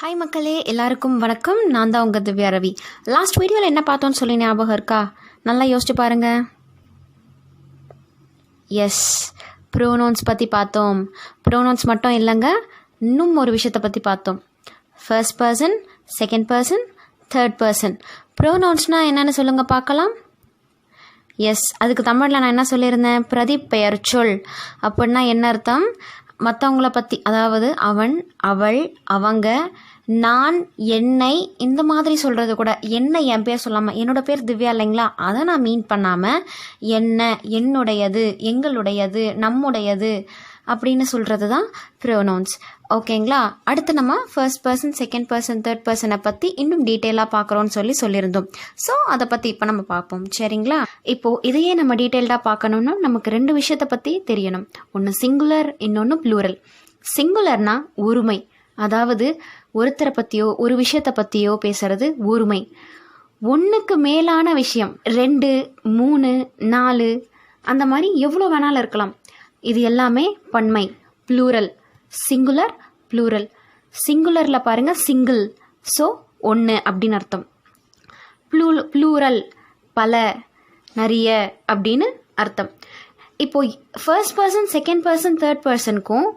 Hi மக்களே, எல்லாருக்கும் வணக்கம். நான் தான் உங்கள் திவ்யா ரவி. லாஸ்ட் வீடியோவில் என்ன பார்த்தோன்னு சொல்லி ஞாபகம் இருக்கா? நல்லா யோசிச்சு பாருங்க. எஸ், ப்ரோனவுன்ஸ் பற்றி பார்த்தோம். ப்ரோனவுன்ஸ் மட்டும் இல்லைங்க, இன்னும் ஒரு விஷயத்தை பற்றி பார்த்தோம். First person, second person, third person. ப்ரோனவுன்ஸ்னால் என்னென்னு சொல்லுங்கள் பார்க்கலாம். எஸ், அதுக்கு தமிழில் நான் என்ன சொல்லியிருந்தேன்? பிரதிப்பெயர் சொல். அப்படின்னா என்ன அர்த்தம்? மற்றவங்கள பற்றி, அதாவது அவன், அவள், அவங்க, நான், என்னை, இந்த மாதிரி சொல்கிறது கூட. என்னை என் பேர் சொல்லாமல், என்னோட பேர் திவ்யா இல்லைங்களா, அதை நான் மீன் பண்ணாமல் என்ன, என்னுடையது, எங்களுடையது, நம்முடையது அப்படின்னு சொல்கிறது தான் ப்ரோனவுன்ஸ். ஓகேங்களா? அடுத்து நம்ம first person, second person, third பர்சனை பற்றி இன்னும் டீட்டெயிலாக பார்க்குறோன்னு சொல்லியிருந்தோம். ஸோ அதை பற்றி இப்போ நம்ம பார்ப்போம். சரிங்களா? இப்போது இதையே நம்ம டீட்டெயில்டாக பார்க்கணுன்னா நமக்கு ரெண்டு விஷயத்தை பற்றி தெரியணும். ஒன்று சிங்குலர், இன்னொன்று ப்ளூரல். சிங்குலர்னா ஒருமை, அதாவது ஒருத்தரை பற்றியோ ஒரு விஷயத்தை பற்றியோ பேசுறது ஒருமை. ஒன்றுக்கு மேலான விஷயம், 2, 3, 4 அந்த மாதிரி எவ்வளோ வேணாலும் இருக்கலாம். இது எல்லாமே பன்மை, ப்ளூரல். Singular, plural. சிங்குலரில் பாருங்கள், சிங்கிள், ஸோ ஒன்று அப்படின்னு அர்த்தம். ப்ளூரல் பல, நிறைய அப்படின்னு அர்த்தம். இப்போது first person, second person, third பர்சனுக்கும்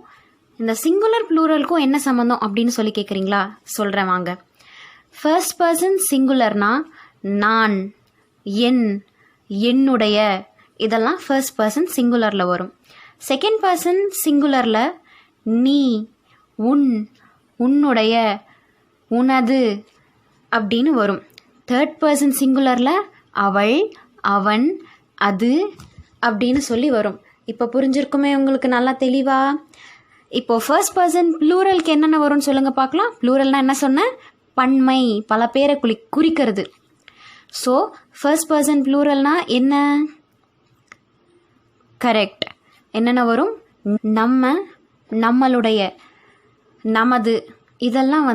இந்த சிங்குலர் ப்ளூரலுக்கும் என்ன சம்மந்தம் அப்படின்னு சொல்லி கேட்குறீங்களா? சொல்கிறேன் வாங்க. ஃபர்ஸ்ட் பர்சன் சிங்குலர்னா நான், என், என்னுடைய, இதெல்லாம் ஃபர்ஸ்ட் பர்சன் சிங்குலரில் வரும். செகண்ட் பர்சன் சிங்குலரில் நீ, உன், உன்னுடைய, உனது அப்படின்னு வரும். தேர்ட் பர்சன் சிங்குலரில் அவள், அவன், அது அப்படின்னு சொல்லி வரும். இப்போ புரிஞ்சிருக்குமே உங்களுக்கு நல்லா தெளிவா? இப்போது ஃபர்ஸ்ட் பர்சன் ப்ளூரலுக்கு என்னென்ன வரும்னு சொல்லுங்கள் பார்க்கலாம். ப்ளூரல்னால் என்ன சொன்னேன்? பன்மை, பல பேரை குறிக்கிறது. ஸோ ஃபர்ஸ்ட் பர்சன் ப்ளூரல்னால் என்ன? கரெக்ட். என்னென்ன வரும்? நம்ம, நம்மளுடைய, நமது, இதெல்லாம்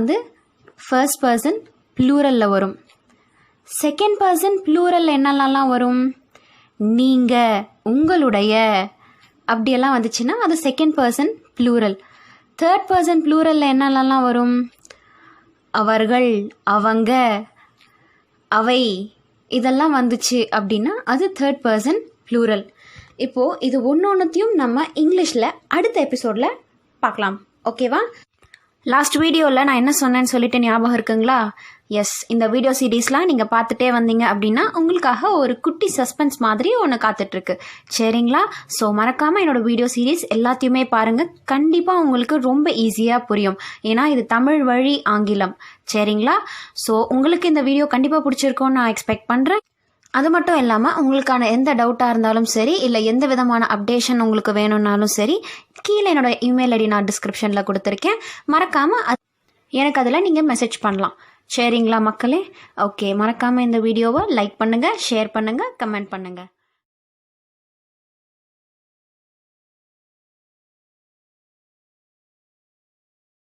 ஃபர்ஸ்ட் பர்சன் ப்ளூரலில் வரும். செகண்ட் பர்சன் ப்ளூரலில் என்னெல்லாம் வரும்? நீங்கள், உங்களுடைய, அப்படியெல்லாம் வந்துச்சுன்னா அது second person plural. Third person ப்ளூரலில் என்னெல்லாம் வரும்? அவர்கள், அவங்க, அவை, இதெல்லாம் வந்துச்சு அப்படின்னா அது தேர்ட் பர்சன் ப்ளூரல். இப்போது இது ஒன்றொன்றுத்தையும் நம்ம இங்கிலீஷில் அடுத்த எபிசோடில் பார்க்கலாம். ஓகேவா? லாஸ்ட் வீடியோவில் நான் என்ன சொன்னேன்னு சொல்லிட்டு ஞாபகம் இருக்குங்களா? எஸ், இந்த வீடியோ சீரீஸ்லாம் நீங்கள் பார்த்துட்டே வந்தீங்க அப்படின்னா உங்களுக்காக ஒரு குட்டி சஸ்பென்ஸ் மாதிரி ஒன்று காத்துட்ருக்கு. சரிங்களா? ஸோ மறக்காமல் என்னோடய வீடியோ சீரீஸ் எல்லாத்தையுமே பாருங்கள். கண்டிப்பாக உங்களுக்கு ரொம்ப ஈஸியாக புரியும். ஏன்னா இது தமிழ் வழி ஆங்கிலம். சரிங்களா? ஸோ உங்களுக்கு இந்த வீடியோ கண்டிப்பாக பிடிச்சிருக்கோன்னு நான் எக்ஸ்பெக்ட் பண்ணுறேன். அது மட்டும் இல்லாமல் உங்களுக்கான எந்த டவுட்டாக இருந்தாலும் சரி, இல்லை எந்த விதமான அப்டேஷன் உங்களுக்கு வேணும்னாலும் சரி, கீழே என்னோடய இமெயில் ஐடி நான் டிஸ்கிரிப்ஷனில் கொடுத்துருக்கேன். மறக்காமல் எனக்கு அதில் நீங்கள் மெசேஜ் பண்ணலாம். சரிங்களா மக்களே? ஓகே, மறக்காமல் இந்த வீடியோவை லைக் பண்ணுங்கள், ஷேர் பண்ணுங்கள், கமெண்ட் பண்ணுங்கள்.